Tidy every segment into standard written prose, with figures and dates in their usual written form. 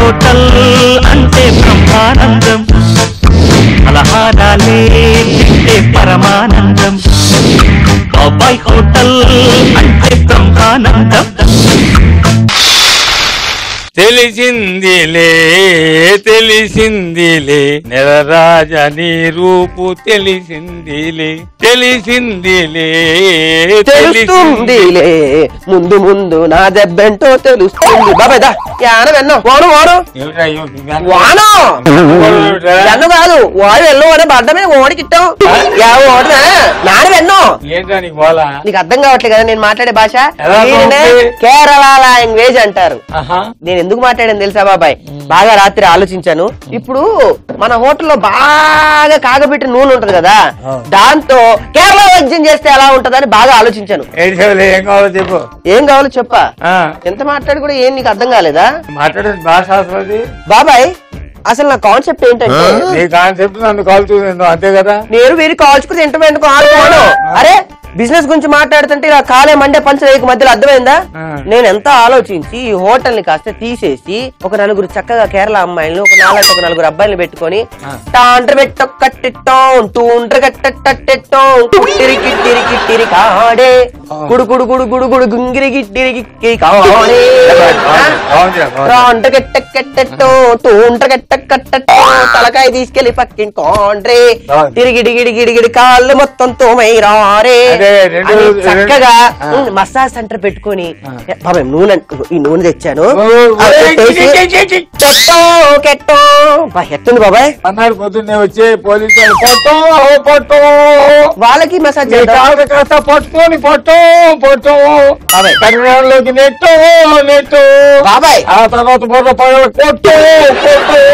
Hotel అంటే బ్రహ్మానందం, పలహారాలే తింటే పరమానందం. బాబాయ్ హోటల్ అంటే బ్రహ్మానందం. తెలిసిందిలే తెలిసిందిలే నెలరాజని రూపు తెలిసిందిలే తెలిసిందిలే తెలుస్తుందిలే ముందు ముందు నా దెబ్బెంటో తెలుస్తుంది. బాబాయ్ దా యాన వెన్నో వాను వాను వాను వెన్ను కాదు వాడు వెళ్ళు అని పడ్డమే ఓడికిట్టాం ఓడదా నాన్న వెన్నో. నీకు అర్థం కావట్లేదు కదా నేను మాట్లాడే భాష. కేరళ లాంగ్వేజ్ అంటారు. నేను ఎందుకు మాట్లాడాను తెలుసా బాబాయ్? బాగా రాత్రి ఆలోచించాను. ఇప్పుడు మన హోటల్లో బాగా కాగబెట్టిన నూనె ఉంటది కదా, దాంతో కేరళ వైద్యం చేస్తే ఎలా ఉంటదని బాగా ఆలోచించాను. ఏం కావాలో చెప్పా? ఎంత మాట్లాడి కూడా ఏం నీకు అర్థం కాలేదా? మాట్లాడేది భాష బాబాయ్ అసలు నా కాన్సెప్ట్ ఏంటంటే నీ కాన్సెప్ట్ నన్ను కాల్చుకుంది అంతే కదా. నేను వీరి కాల్చుకుని తింటాం ఎందుకు ఆడుకోను. అరే బిజినెస్ గురించి మాట్లాడుతుంటే ఇలా కాలే మండే పంచలేక మధ్యలో అర్థమైందా? నేను ఎంత ఆలోచించి ఈ హోటల్ ని కాస్త తీసేసి ఒక నలుగురు చక్కగా కేరళ అమ్మాయిలను ఒక నలుగురు అబ్బాయిలు పెట్టుకొని టాండ్ర పెట్టొక్కట్టెట్టం టూండ్ర గట్టెట్టెట్టం కిట్టిరి కిట్టిరి కిట్టిరి కాడే గుడు గుడు గుడు గుడు గుడు గుంగిరి గిట్టిరి గిక్కి కాడే టాండ్ర గట్టెట్టెట్టం టూండ్ర గట్టెక్కట్టెట్టం తలకాయ తీసుకెళ్లి పక్కిన కాండ్రే తిరిగిడి గిడి గిడి గిడి కాళ్ళు మొత్తం తోమై రారే చక్కగా మసాజ్ సెంటర్ పెట్టుకొని బాబాయ్ నూనె ఈ నూనె తెచ్చాను ఎత్తుంది బాబాయ్. అన్నాడు పొద్దున్నే వచ్చే పోలీసు వాళ్ళకి మసాజ్ కాస్త పట్టుకొని పొట్టో కరీంనగర్లోకి నెట్టు నెట్టు బాబాయ్. ఆ తర్వాత పొట్టు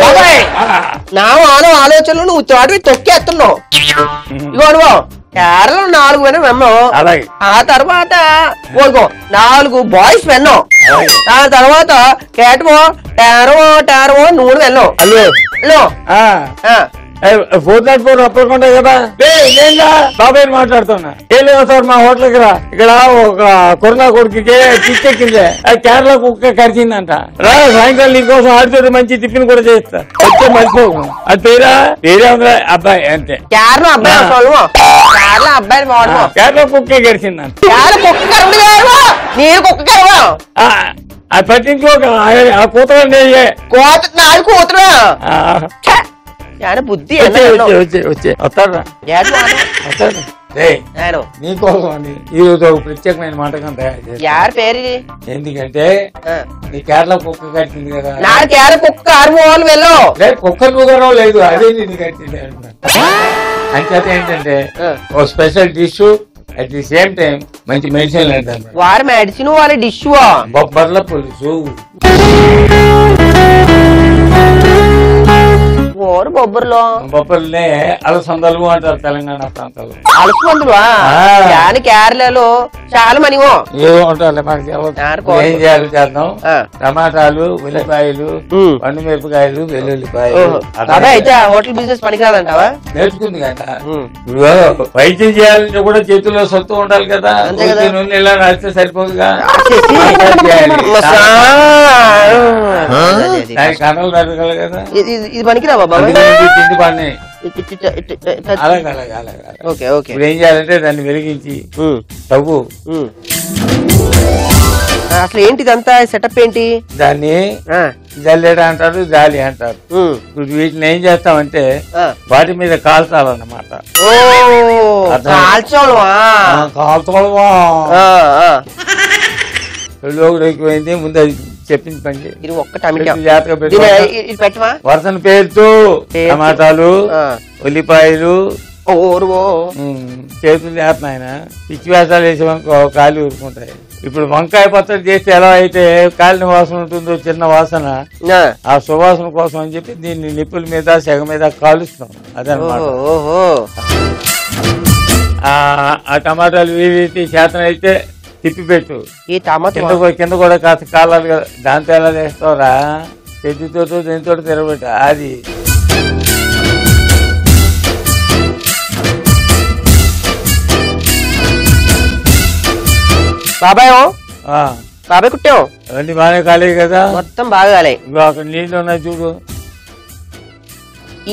బాబాయ్ నా ఆలోచనలు నువ్వు చాటు తొక్కేస్తున్నావు. ఇగో అనుభవం కేరళ 4 వెన్న వెన్నాం. ఆ తర్వాత 4 బాయ్స్ వెన్నాం. ఆ తర్వాత కేటమో టారమో నూనె వెన్నాం. హలో 404 అప్పకుండా కదా బాబాయ్ మాట్లాడుతున్నా. ఏం లేదు సార్ మా హోటల్ కి రా, ఇక్కడ ఒక కరోనా కొడుకుకి పిచ్చెక్కిందే కేరళ కుక్క కరిచిందంట. రా సాయంకాలం నీకోసం ఆడితో మంచి టిఫిన్ కూడా చేస్తా వచ్చే మర్చిపోకు. అది పేరే ఉందా అబ్బాయి అంతే. కేరళ అబ్బాయి కేరళ కుక్కే కరిచిందంట. నేను కుక్క అది పట్టించుకోక ఆ కూతురు కూతురు బుద్ధి వస్తారా నీకోసం అని ఈ రోజు ఒక ప్రత్యేకమైన వంటకం తయారు చేస్తారు. యార్ పేరు ఎందుకంటే నీ కేరళ కుక్క కట్టింది కదా. నా కేరళ కుక్క వెళ్ళు కుక్క కుక్కరం లేదు అదే నీకు కట్టింది అంచేత ఏంటంటే ఓ special dish at the same time మంచి మెడిసిన్ అంటారు. వారి మెడిసిన్ వాళ్ళ డిష్ బొబ్బర్ల పులుసు. బొబ్బర్లనే అలసందలు అంటారు తెలంగాణ ప్రాంతాల్లో. అలసందువా? కేరళలో చాలా మనివో ఏమో ఉంటారు. ఏం చేయాలి చేద్దాం. టమాటాలు, ఉల్లిపాయలు, పండు మిరపకాయలు, వెల్లుల్లిపాయలు. అయితే హోటల్ బిజినెస్ పనికిరాదంటావా? నేర్చుకుంది కదా. ఇప్పుడు వైద్యం చేయాలంటే కూడా చేతుల్లో సొత్తు ఉండాలి కదా. నూనె ఇలా రాస్తే సరిపోదుగా. కనలు పెరగాలి కదా. ఇది పనికిరావా బాబా? తిండి పని ఇప్పుడు ఏం చేయాలంటే దాన్ని వెలిగించి తవ్వు. అసలు ఏంటి ఇదంతా సెటప్ ఏంటి? దాన్ని జల్లెడ అంటారు, జాలి అంటారు. ఇప్పుడు వీటిని ఏం చేస్తామంటే వాటి మీద కాల్చాలన్నమాట. కాల్చోళమా ఎక్కువైంది. ముందు అది చెప్పింది పని జాగ్రత్తగా వరుసన పేరుతో టమాటాలు, ఉల్లిపాయలు చేతులు చేస్తున్నాయన పిచ్చి వేసాలు వేసేవనుకో కాలి ఊరుకుంటాయి. ఇప్పుడు వంకాయ పచ్చడి చేస్తే ఎలా అయితే కాలిన వాసన ఉంటుందో చిన్న వాసన, ఆ సువాసన కోసం అని చెప్పి దీన్ని నిప్పుల మీద సెగ మీద కాలుస్తాం. అదనమాట. ఆ టమాటాలు వీటి శాతం అయితే తిప్పి పెట్టు. కింద కూడా కాస్త కాలాలి కదా. దాంతో ఎలా చేస్తావురా? చేతితో దీంతో తిరగబెట్టు. అది బాబాయ్ బాబాయ్ కుట్టాం. అవన్నీ బాగానే కాలేదు కదా, మొత్తం బాగా కాలే. ఇగో అక్కడ నీళ్ళు ఉన్నాయి చూడు.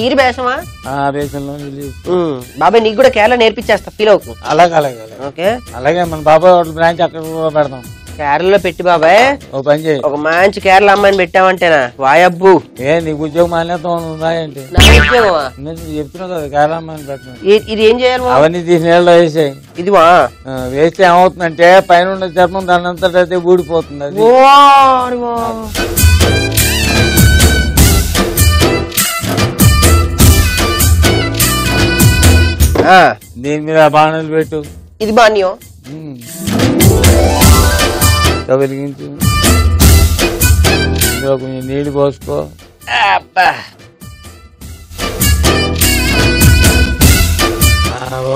ఈరి బేసమా? బేసంలో నీళ్ళు. బాబాయ్ నీకు కూడా కేరళ నేర్పించేస్తా, ఫీల్ అవుకు. అలాగే అలాగే ఓకే, అలాగే మన బాబాయ్ హోటల్ బ్రాంచ్ అక్కడ కూడా పెడతాం. కేరళలో పెట్టి బాబాయ్ ఓ పని చేయి, ఒక మంచి కేరళ అమ్మాయిని పెట్టామంటేనా వాయబ్బు. నీకు ఉద్యోగం మానేస్తాం ఉన్నాయంటే నా ఉద్యోగమా? చెప్తున్నావు కదా కేరళ అమ్మాయిని పెట్టిన. ఇది ఏం చేయాలి? అవన్నీ తీసి నీళ్ళలో వేసాయి. ఇది వేస్తే ఏమవుతుందంటే పైన ఉన్న చర్మం దానంతట అయితే ఊడిపోతుంది. అది దీని మీద బాణలు పెట్టు. ఇది బాణ్యం వెలిగించు, ఇందులో కొంచెం నీళ్లు పోసుకో.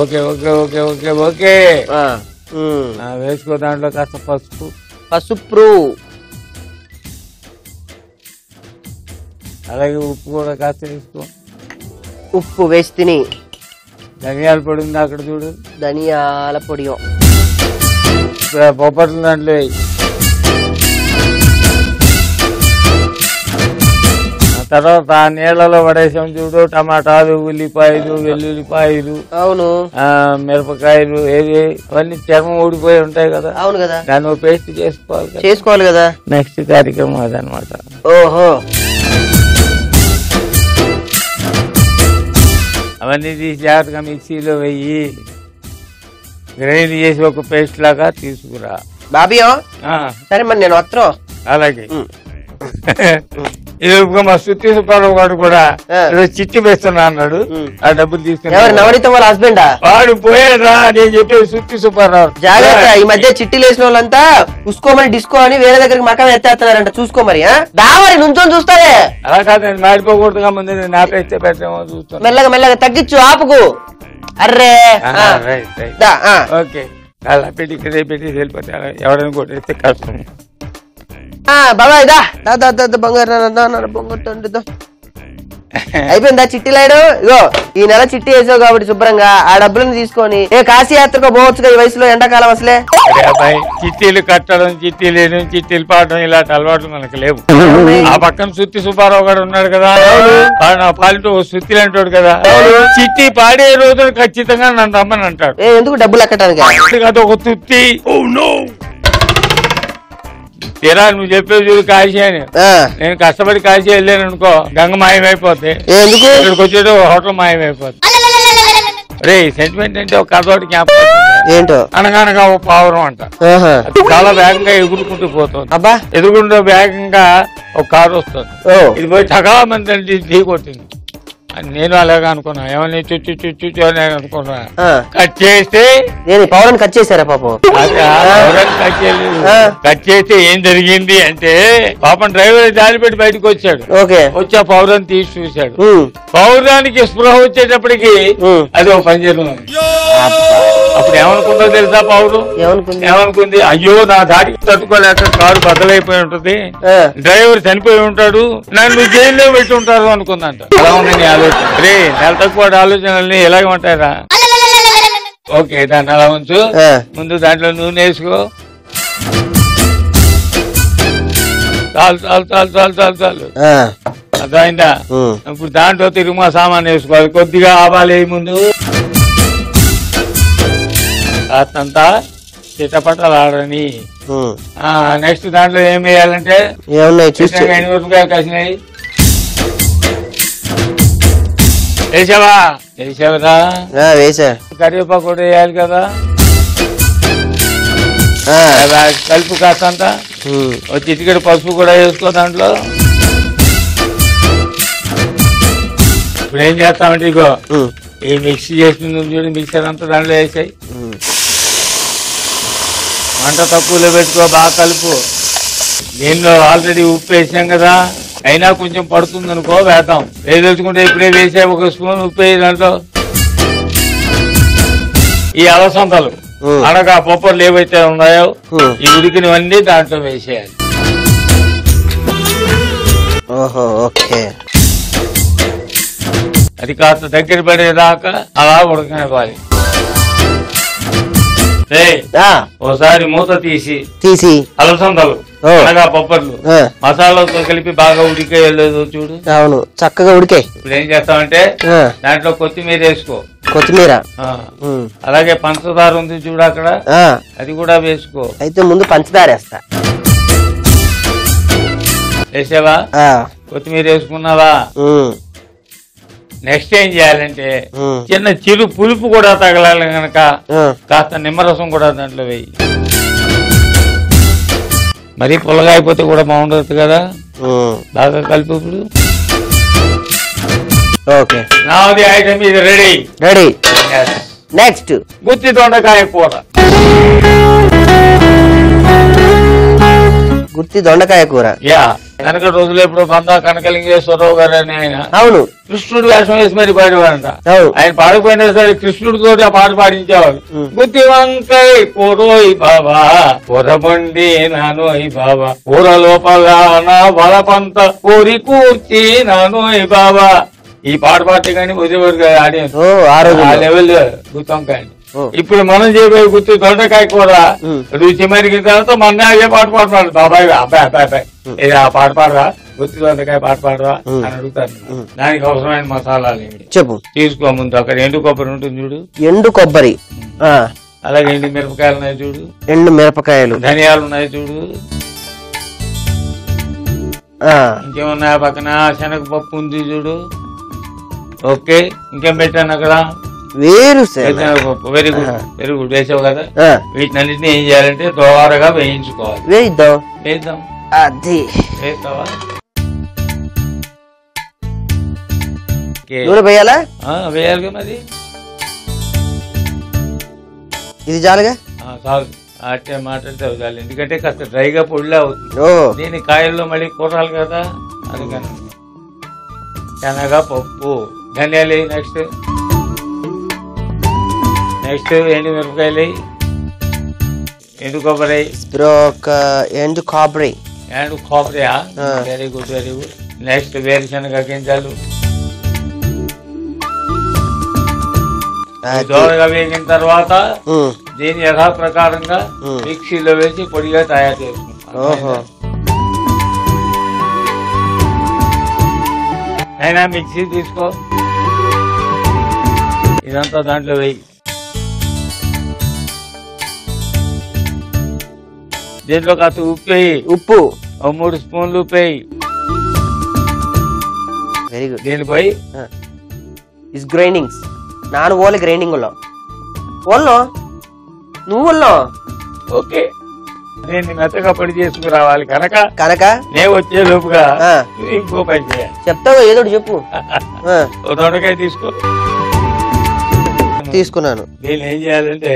Okay okay okay okay okay వేసుకో. దాంట్లో కాస్త పసుపు, అలాగే ఉప్పు కూడా కాస్త వేసుకో. ఉప్పు వేసి తిని. ధనియాల పొడి ఉంది అక్కడ చూడు, ధనియాల పొడి. బొబ్బట్లు దాంట్లో వేయి. తర్వాత నీళ్లలో పడేసాం చూడు, టమాటాలు, ఉల్లిపాయలు, వెల్లుల్లిపాయలు, అవును, మిరపకాయలు, అవన్నీ చర్మం ఊడిపోయి ఉంటాయి కదా. అవును కదా, దాన్ని పేస్ట్ చేసుకోవాలి కదా. నెక్స్ట్ కార్యక్రమం అదనమాట. ఓహో, అవన్నీ తీసి జాగ్రత్తగా మిక్సీలో వెయ్యి, గ్రైండ్ చేసి ఒక పేస్ట్ లాగా తీసుకురా. బాబియో సరే మరి నేను వస్త్రం. అలాగే మా సుత్తి సుబ్బారావు గారు కూడా చిట్టి వేస్తున్నా అన్నాడు, ఆ డబ్బులు తీసుకుని. నవనీత వాళ్ళ హస్బెండా? వాడు పోయాడా నేను చెప్పేది సుత్తి సుబ్బారావు. జాగ్రత్త, ఈ మధ్య చిట్టి లేసిన వాళ్ళంతా ఉసుకోమని డిస్కో అని వేరే దగ్గరికి మకం ఎత్తేస్తున్నారంట, చూసుకోమరి. దావరి నుంచొని చూస్తావే. అలా కాదు, మాడిపోకూడదుగా ముందు నేను ఆపేస్తే పెట్టేమో చూస్తాను. మెల్లగా మెల్లగా తగ్గించు, ఆపుకు. అర్రే ఓకే, అలా పెట్టి ఇక్కడే పెట్టి వెళ్ళిపోతే ఎవరైనా కొట్టేస్తే కష్టం. బాబాయ్ బంగారు బొంగ అయిపోయిందా చిట్టి లేడు? ఇగో ఈ నెల చిట్టి వేసావు కాబట్టి శుభ్రంగా ఆ డబ్బులను తీసుకొని కాశీ యాత్రకు పోవచ్చుగా ఈ వయసులో, ఎండాకాలం అసలే. అబ్బాయి చిట్టీలు కట్టడం, చిట్టీలు చిట్టీలు పాడడం ఇలాంటి అలవాట్లు మనకు లేవు. ఆ పక్కన సుత్తి సుబ్బారావు గారు ఉన్నాడు కదా, పాలిటో సుత్తిలు అంటాడు కదా, చిట్టి పాడే రోజులు ఖచ్చితంగా నన్ను రమ్మని అంటాడు. ఎందుకు డబ్బులు ఎక్కడానికి? అది ఒక తుత్తి. తీరా నువ్వు చెప్పేది చూడు కాశీ అని, నేను కష్టపడి కాశీ వెళ్ళాను అనుకో, గంగ మాయమైపోతే, ఇక్కడికి వచ్చేది హోటల్ మాయమైపోతుంది. రే సెంటిమెంట్ అంటే ఒక కథోటి జ్ఞాపకం ఏంటో, అనగానగా ఒక పావురం అంట, చాలా వేగంగా ఎగురుకుంటూ పోతుంది. అబ్బా, ఎదురుకుంటూ వేగంగా ఒక కారు వస్తుంది, ఇది పోయి చాలా మంది ఢీ కొట్టింది. నేను అలాగే అనుకున్నా, ఏమని చుచ్చు చుచ్చు అని అనుకున్నా. కట్ చేస్తే పౌరాన్ని కట్ చేశారా పాపం? కట్ చేస్తే ఏం జరిగింది అంటే, పాపం డ్రైవర్ దారి పెట్టి బయటకు వచ్చాడు. వచ్చి ఆ పౌరాన్ని తీసి చూశాడు. పౌరానికి స్పృహ వచ్చేటప్పటికి అది ఒక పంజరం. అప్పుడు ఏమనుకుందో తెలుసా పౌరు? ఏమనుకుంది, అయ్యో నా దారికి తట్టుకోలేక కారు బద్దలైపోయి ఉంటుంది, డ్రైవర్ చనిపోయి ఉంటాడు, నన్ను జైల్లో పెట్టి ఉంటారు అనుకుందంట. అలా ఉంది ఆలోచన. రే నెల తక్కువ ఆలోచనల్ని ఎలాగే ఉంటారా? ఓకే, దాన్ని అలా ఉంచు. ముందు దాంట్లో నూనె వేసుకో. చాలు చాలు చాలు చాలు చాలు చాలు అర్థమైందా? ఇప్పుడు దాంట్లో తిరుగుమా సామాన్ వేసుకోవాలి. కొద్దిగా ఆవాలు ముందు కాస్తంతా చిట్టపట్టలాడని. నెక్స్ట్ దాంట్లో ఏం వేయాలంటే ఎనిమిరపకాయలు కసినాయి వేసావా? వేసావరా? వేసా. కరివేపాకు కూడా వేయాలి కదా, కలుపు కాస్తంత. వచ్చి ఇటుకడ పసుపు కూడా వేసుకో దాంట్లో. ఇప్పుడు ఏం చేస్తామంటే ఇగో ఈ మిక్సీ చేసిన చూడు, మిక్సర్ అంతా దాంట్లో వేసాయి. మంట తక్కువలో పెట్టుకో, బాగా కలుపు. దీనిలో ఆల్రెడీ ఉప్పు వేసాం కదా, అయినా కొంచెం పడుతుంది అనుకో వేద్దాం. తెలుసుకుంటే ఇప్పుడే వేసే ఒక స్పూన్ ఉప్పు వేయి దాంట్లో. ఈ అలసందలు అనగా పొప్పర్లు ఏవైతే ఉన్నాయో ఈ ఉడికినవన్నీ దాంట్లో వేసేయాలి. అది కాస్త దగ్గర పడేదాకా అలా ఉడకనివ్వాలి. ఓసారి మూత తీసి అలసందలు అనగా పప్పర్లు మసాలాతో కలిపి బాగా ఉడికేయలేదు చూడు. అవును, చక్కగా ఉడికే. ఇప్పుడు ఏం చేస్తామంటే దాంట్లో కొత్తిమీర వేసుకో. కొత్తిమీర, అలాగే పంచదార ఉంది చూడు అక్కడ, అది కూడా వేసుకో. అయితే ముందు పంచదార వేస్తా. వేసావా? కొత్తిమీర వేసుకున్నావా? నెక్స్ట్ ఏం చేయాలంటే చిన్న చిరు పులుపు కూడా తగలాలి గనక కాస్త నిమ్మరసం కూడా దాంట్లో వేయి. మరీ పుల్లగా అయిపోతే కూడా బాగుండదు కదా, బాగా కలిపి. ఇప్పుడు ఓకే, నాది ఐటమ్ ఇది రెడీ. నెక్స్ట్ గుత్తి దొండకాయ కూర. గుత్తి దొండకాయ కూర. కనుక రోజులు ఎప్పుడు బందా కనకలింగేశ్వరరావు గారు అని ఆయన, అవును, కృష్ణుడు వేషం వేసి మరి పాడేవాడంట. ఆయన పాడకపోయినా సరే కృష్ణుడితో ఆ పాట పాడించేవాడు. గుత్తి వంకాయ కూరోయ్ బాబా, కూరబండి నానోయ్ బాబా, కూర లోపల నా బలపంత కోరి కూర్చి నానోయ్ బాబా. ఈ పాట పాడితే కానీ వదిలేవారు కదా ఆడియన్స్, ఆ లెవెల్ గుత్తి వంకాయ. ఇప్పుడు మనం చేయబోయే గుత్తి దొండకాయ కూర రుచి మరిగిన తర్వాత మన అదే పాట పాడుతున్నాడు. బాబాయ్ అబ్బాయి అబ్బాయి అబ్బాయి ఇది ఆ పాట పాడరా, గుత్తి దొండకాయ పాట పాడరా అని అడుగుతాను. దానికి అవసరమైన మసాలాలు చెప్పు. తీసుకో. ముందు అక్కడ ఎండు కొబ్బరి ఉంటుంది చూడు, ఎండు కొబ్బరి, అలాగే ఎండు మిరపకాయలు ఉన్నాయి చూడు, ఎండు మిరపకాయలు, ధనియాలు ఉన్నాయి చూడు, ఇంకేమున్నాయా పక్కన శనగపప్పు ఉంది చూడు. ఓకే, ఇంకేం పెట్టాను అక్కడ? వేరుశనగపప్పు. Very good, very good. వేసావు కదా. వీటినన్నింటినీ ఏం చేయాలంటే దోరగా వేయించుకోవాలి. వేద్దాం. అది వేస్తావా? నూనె వేయాలా? వేయాలిగా మరి. ఇది చాలుగా? చాలు. అట్టే మాట్లాడితే చాలు, ఎందుకంటే కాస్త డ్రైగా పొడిలా అవుతుంది. దీని కాయల్లో మళ్ళీ కూరాలి కదా, అందుకని. శనగపప్పు, ధనియాలు. నెక్స్ట్ ఎండు మిరపకాయలు, ఎండు కొబ్బరి, ఎండు కొబ్బరి, very good, very good. Next వేరుశనగ గింజలు దోరగా వేగిన తర్వాత దీన్ని యథాప్రకారంగా మిక్సీలో వేసి పొడిగా తయారు చేసుకుంటాం. అయినా మిక్సీ తీసుకో, ఇదంతా దాంట్లో వేయి. దీంట్లో కాస్త ఉప్పు వేయి. ఉప్పు 3 స్పూన్లు ఉప్పు వేయి. Very good. దీనిపై గ్రైండింగ్స్ నాను ఓన్లీ గ్రైండింగ్ నువ్వుల్లో. ఓకే, దీన్ని మెత్తగా పొడి చేసుకురావాలి కనుక నేను వచ్చే లోపుగా ఇంకో పని చేయాలి. చెప్తావు ఏదో చెప్పు. దొండకాయ తీసుకున్నాను. దీన్ని ఏం చేయాలంటే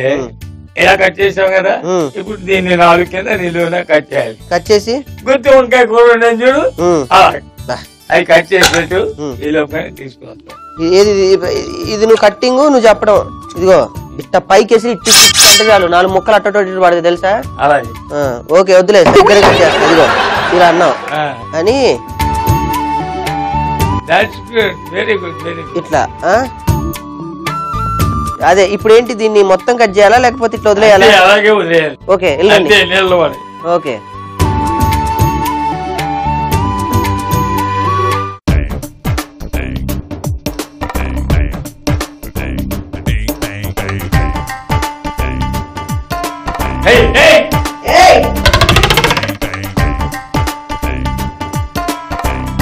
ఇలా కట్ చేసాం కదా, ఇప్పుడు దీన్ని 4 కింద నిలువున కట్ చేయాలి. కట్ చేసి గుత్తి వంకాయ కూర ఉండని చూడు, అవి కట్ చేసినట్టు ఈ లోపల తీసుకొస్తాం. ఇది నువ్వు కట్టింగ్ నువ్వు చెప్పడం. ఇదిగో ఇట్ట పైకేసి ఇట్టి అంటే చాలు 4 ముక్కలు అట్ట పడుతుంది తెలుసా. అలాగే. ఓకే, వద్దులే, దగ్గర చేస్తా. ఇదిగో ఇలా అన్నావు అని ఇట్లా. అదే ఇప్పుడు ఏంటి, దీన్ని మొత్తం కట్ చేయాలా లేకపోతే ఇట్లా వదిలేయాలా? Okay, okay.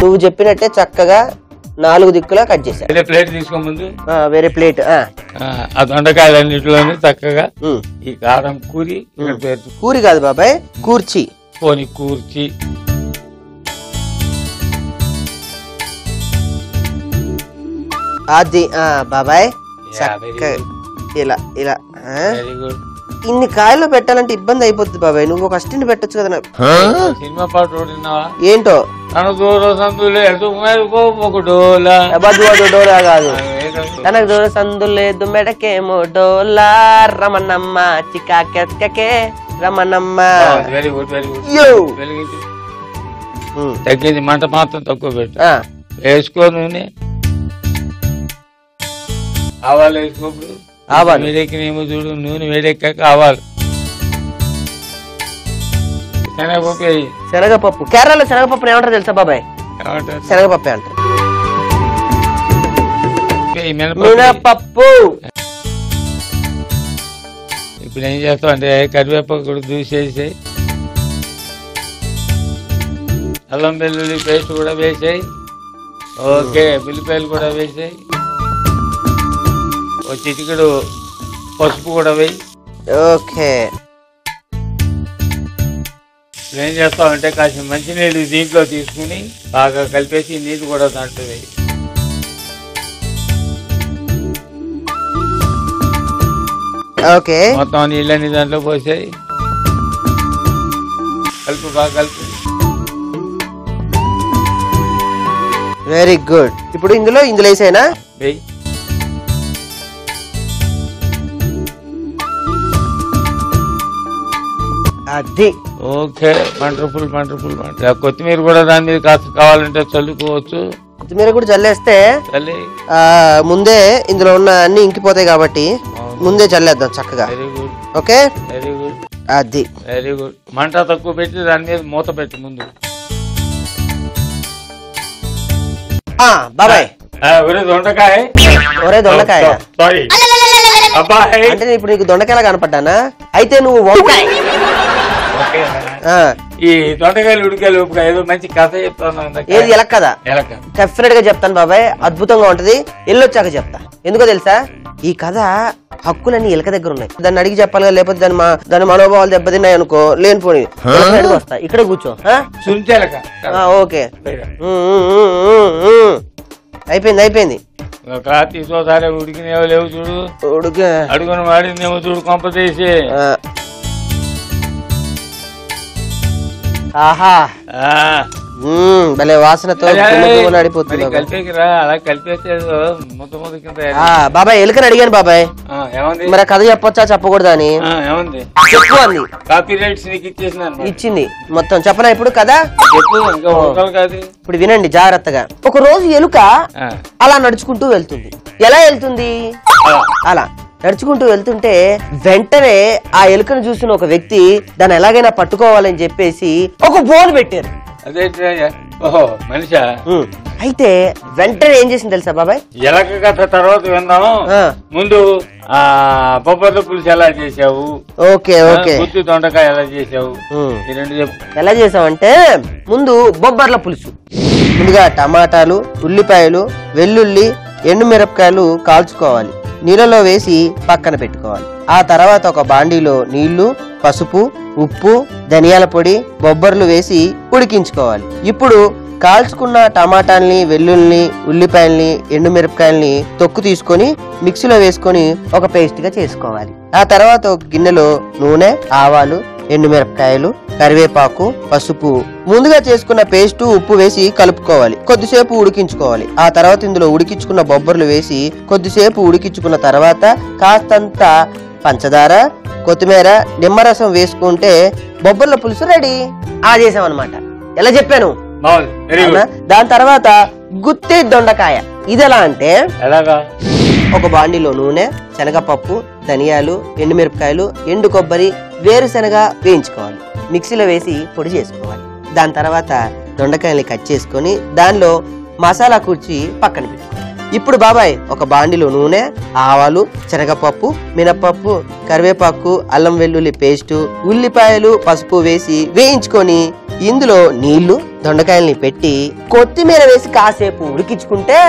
నువ్వు చెప్పినట్టే చక్కగా 4 దిక్కులా కట్ చేశా. ప్లేట్ తీసుకో ముందు. వేరే ప్లేట్. ఆ దొండకాయలన్నిటిలోనే చక్కగా ఈ కారం కూరి కాదు బాబాయ్, కూర్చి. కూర్చి అది బాబాయ్ ఇలా ఇలా. ఇన్ని కాయలు పెట్టాలంటే ఇబ్బంది అయిపోతుంది బాబాయ్, నువ్వు ఒక అస్టిని పెట్టచ్చు కదా. సినిమా పాట ఏంటో డోలా కాదు, తనకు దూర సందులేదు మెడకేమో డోలా రమణమ్మ చికాకే Ramanamma. Very good, very good. తగ్గింది, మంట మాత్రం తక్కువ పెట్టు. వేసుకో నూనె, ఆవాలు వేసుకోప్పుడు. ఆవాలు వేడెక్కినేమో చూడు, నూనె వేడెక్కాక ఆవాలు, శనగపప్పు వేయి. శనగపప్పు. కేరళలో శనగపప్పు ఏమంటారు తెలుసా బాబాయ్? ఏమంటారు? శనగపప్పు అంటారు. మినపప్పు. మినపప్పు. ఇప్పుడు ఏం చేస్తావు అంటే కరివేపాకు కూడా దూసేసాయి, అల్లం వెల్లుల్లి పేస్ట్ కూడా వేసాయి, ఓకే ఉల్లిపాయలు కూడా వేసాయి, ఒక చిటికెడు పసుపు కూడా వేయి. ఓకే. ఇప్పుడు ఏం చేస్తామంటే కాసిన మంచినీళ్ళు దీంట్లో తీసుకుని బాగా కలిపేసి నీళ్ళు కూడా దాంట్లో వేయి. ఓకే. మొత్తం నీళ్ళని దాంట్లో పోసాయి, కలుపు, బాగా కలుపు. Very good. ఇప్పుడు ఇందులో వేసేనా? వెయ్యి. అది. Okay, wonderful wonderful. కొత్తిమీర కూడా దాని మీద కాస్త కావాలంటే చల్లుకోవచ్చు. కొత్తిమీర కూడా చల్లేస్తే చల్లి ముందే ఇందులో ఉన్న అన్ని ఇంకిపోతాయి కాబట్టి ముందే చల్లేద్దాం చక్కగా. Very good, okay. Very good, అది. Very good. మంట తక్కువ పెట్టి దాని మీద మూత పెట్టి ముందు. బాబాయ్, ఒరే దొండకాయ. ఒరే దొండకాయ. సారీ అబ్బాయి. అంటే ఇప్పుడు నీకు దొండకాయలా కనపడ్డానా? అయితే నువ్వు వంకాయ. ఈ దొండకాయలు ఉడికాయలు ఏదో మంచి కథ చెప్తాను. ఏది? ఎలక కదా. డెఫినెట్ గా చెప్తాను బాబాయ్, అద్భుతంగా ఉంటది. ఎల్లొచ్చాక చెప్తా. ఎందుకో తెలుసా? ఈ కథ హక్కులన్నీ ఎలక దగ్గర ఉన్నాయి. దాన్ని అడిగి చెప్పాలి, లేకపోతే దాని మనోభావాలు దెబ్బతిన్నాయి అనుకో, లేనిపోయి వస్తా. ఇక్కడ కూర్చో. ఓకే, అయిపోయింది అయిపోయింది. రాత్రిసారి ఉడికినేవో లేవు చూడు, అడుగుని వాడిందేమో చూడు కొంప తీసి. ఆహా, భలే వాసనతో నడిపోతుంది. కలిపేకిరా, అలా కలిపేస్తే ముద్ద ముద్ద కింద. బాబాయ్ ఎలుకని అడిగాను బాబాయ్, మరి కథ చెప్పొచ్చా చెప్పకూడదా అని. ఏముంది చెప్పు అంది. కాపీ రైట్స్ నీకు ఇచ్చేసినాను. ఇచ్చింది మొత్తం. చెప్పనా ఇప్పుడు కదా? ఇప్పుడు వినండి జాగ్రత్తగా. ఒక రోజు ఎలుక అలా నడుచుకుంటూ వెళ్తుంది. ఎలా వెళ్తుంది? అలా నడుచుకుంటూ వెళ్తుంటే వెంటనే ఆ ఎలుకను చూసిన ఒక వ్యక్తి దాన్ని ఎలాగైనా పట్టుకోవాలని చెప్పేసి ఒక బోన్ పెట్టారు. అదే ఓహో మనిషా. అయితే వెంటనే ఏం చేసింది తెలుసా బాబాయ్? ఎలక కథ తర్వాత విందాము. ముందు బొబ్బర్ల పులుసు ఎలా చేసావు? Okay okay. గుత్తి దొండకాయ ఎలా చేసావు? ఈ రెండు చెప్పు. ఎలా చేసావంటే, ముందు బొబ్బర్ల పులుసు. ముందుగా టమాటాలు, ఉల్లిపాయలు, వెల్లుల్లి, ఎండుమిరపకాయలు కాల్చుకోవాలి. నీళ్ళలో వేసి పక్కన పెట్టుకోవాలి. ఆ తర్వాత ఒక బాండీలో నీళ్లు, పసుపు, ఉప్పు, ధనియాల పొడి, బొబ్బర్లు వేసి ఉడికించుకోవాలి. ఇప్పుడు కాల్చుకున్న టమాటాల్ని, వెల్లుల్ని, ఉల్లిపాయల్ని, ఎండుమిరపకాయల్ని తొక్కు తీసుకొని మిక్సీలో వేసుకొని ఒక పేస్ట్ గా చేసుకోవాలి. ఆ తర్వాత ఒక గిన్నెలో నూనె, ఆవాలు, ఎండుమిరపకాయలు, కరివేపాకు, పసుపు, ముందుగా చేసుకున్న పేస్టు, ఉప్పు వేసి కలుపుకోవాలి. కొద్దిసేపు ఉడికించుకోవాలి. ఆ తర్వాత ఇందులో ఉడికించుకున్న బొబ్బర్లు వేసి కొద్దిసేపు ఉడికించుకున్న తర్వాత కాస్తంత పంచదార, కొత్తిమీర, నిమ్మరసం వేసుకుంటే బొబ్బర్ల పులుసు రెడీ. ఆ చేసామన్నమాట. ఎలా చెప్పాను? దాని తర్వాత గుత్తి దొండకాయ. ఇది ఎలా అంటే, ఒక బాండీలో నూనె, శనగపప్పు, ధనియాలు, ఎండుమిరపకాయలు, ఎండు కొబ్బరి, వేరుశనగ వేయించుకోవాలి. మిక్సీలో వేసి పొడి చేసుకోవాలి. దాని తర్వాత దొండకాయల్ని కట్ చేసుకొని దానిలో మసాలా కూర్చి పక్కన పెట్టుకోవాలి. ఇప్పుడు బాబాయ్ ఒక బాండీలో నూనె, ఆవాలు, శనగపప్పు, మినపప్పు, కరివేపాకు, అల్లం వెల్లుల్లి పేస్టు, ఉల్లిపాయలు, పసుపు వేసి వేయించుకొని ఇందులో నీళ్లు, దొండకాయల్ని పెట్టి కొత్తిమీర వేసి కాసేపు ఉడికించుకుంటే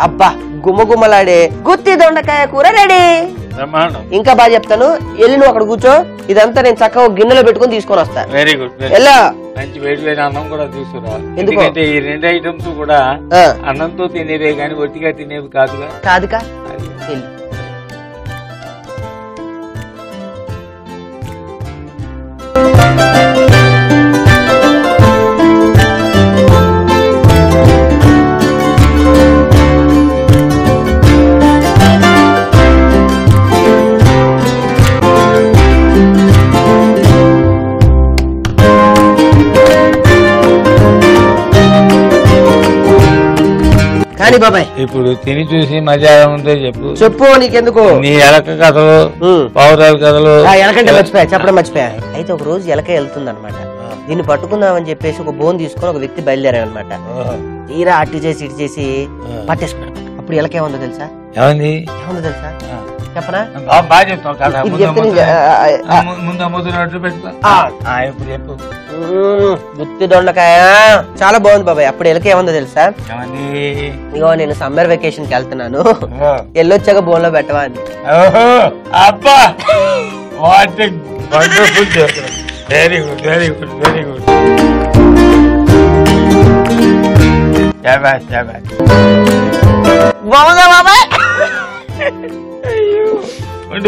అబ్బా గుమ్మగుమ్మలాడే గుత్తి దొండకాయ కూర రెడీ. ఇంకా బాగా చెప్తాను, వెళ్ళి నువ్వు అక్కడ కూర్చో. ఇదంతా నేను చక్కగా గిన్నెలో పెట్టుకుని తీసుకొని వస్తా. Very good. ఎలా మంచి వేడి వేడి అన్నం కూడా తీసుకురా. ఎందుకంటే ఈ రెండు ఐటమ్స్ కూడా అన్నంతో తినేవే కానీ ఒట్టిగా తినేవి కాదుగా. కాదుగా. కానీ బాబాయ్ ఇప్పుడు తిని చూసి మజా ఉంటే చెప్పు నీకెందుకు నీ ఎలక కథలు పౌరాల కథలు. ఎలకంటే మర్చిపోయా చెప్పడం మర్చిపోయా. అయితే ఒక రోజు ఎలక వెళ్తుంది అనమాట. దీన్ని పట్టుకుందామని చెప్పేసి ఒక బోన్ తీసుకొని ఒక వ్యక్తి బయలుదేరారనమాట. తీరా అటు చేసి ఇటు చేసి పట్టేసుకున్నాడు. అప్పుడు ఎలక ఏముందో తెలుసా? ఏముందో తెలుసా చెప్పనా? బాగా చెప్తావు కదా. గుత్తి దొండకాయ చాలా బాగుంది బాబాయ్. అప్పుడు ఎలక ఏముందో తెలుసా? ఇగో నేను సమ్మర్ వెకేషన్ కి వెళ్తున్నాను, వెళ్ళొచ్చాక బోన్ లో పెట్టవా అని. అబ్బా very good very good very good. బాగుందా బాబాయ్?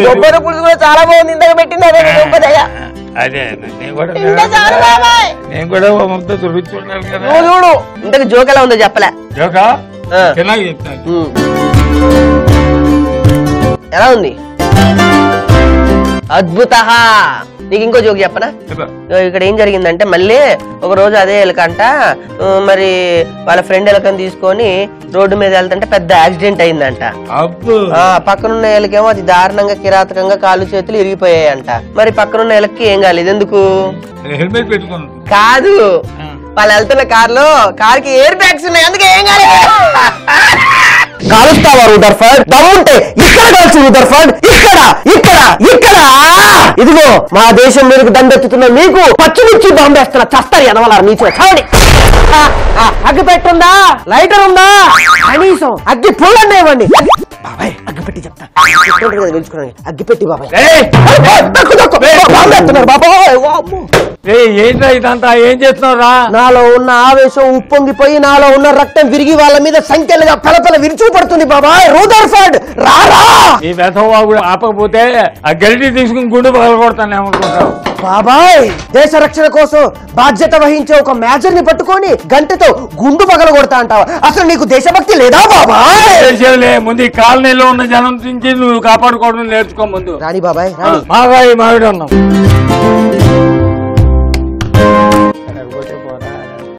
కొబ్బరి పులుసు కూడా చాలా బాగుంది. ఇంతగా పెట్టింది అదే అదే నేను కూడా రుచున్నాను కదా. చూడు ఇంతకు జోక్ ఎలా ఉందో చెప్పలే. జోకా చెప్తాను. ఎలా ఉంది? అద్భుత. నీకు ఇంకో జోక్ చెప్పనా? ఇక్కడ ఏం జరిగిందంటే మళ్ళీ ఒక రోజు అదే ఎలకంట మరి వాళ్ళ ఫ్రెండ్ ఎలకని తీసుకొని రోడ్డు మీద వెళ్తుంటే పెద్ద యాక్సిడెంట్ అయిందంట. పక్కనున్న ఎలకేమో అది దారుణంగా కిరాతకంగా కాళ్ళు చేతులు ఇరిగిపోయాయంట. మరి పక్కనున్న ఎలక్కి ఏం కాలేదు. ఎందుకు? హెల్మెట్ పెట్టుకున్నాను కాదు, వాళ్ళు వెళ్తున్న కార్కి ఎయిర్ బ్యాగ్స్ ఉన్నాయి, అందుకే ఏం కాలేదు. కాలుస్తావా రూదర్ఫర్డ్? దమ్ముంటే ఇక్కడ కాల్చు రూదర్ఫర్డ్. ఇక్కడ ఇక్కడ ఇక్కడ. ఇదిగో మా దేశం మీదకు దండెత్తుతున్న మీకు పచ్చిమిర్చి బాంబేస్తున్నా. చస్తారు ఎనవలారు నీచు. చావండి. అగ్గి పెట్టుందా? లైటర్ ఉందా? కనీసం అగ్గి పుల్లన్నా ఇవ్వండి. బాబాయ్ అగ్గి పెట్టి చెప్తా. తెలుసుకున్నాను. అగ్గి పెట్టి బాబాయ్. ఏంటో ఇదంతా ఏం చేస్తున్నారా? నాలో ఉన్న ఆవేశం ఉప్పొంగిపోయి నాలో ఉన్న రక్తం విరిగి వాళ్ళ మీద సంఖ్యలుగా పలపల విరుచుపడుతుంది బాబాయ్. రూదర్ఫర్డ్ రారా. ఈ వెధవాగుడు ఆపకపోతే ఆ గరిటి తీసుకుని గుండు పగలగొడతాను ఏమనుకుంటావు? బాబాయ్ దేశ రక్షణ కోసం బాధ్యత వహించే ఒక మేజర్ ని పట్టుకొని గంటతో గుండు పగలగొడతా అంటావా? అసలు నీకు దేశభక్తి లేదా బాబాయ్? ముందు ఈ కాలనీలో ఉన్న జనం నుంచి నువ్వు కాపాడుకోవడం నేర్చుకో ముందు. రాణి బాబాయ్ మాగాయి మావిడ ఉన్నాం.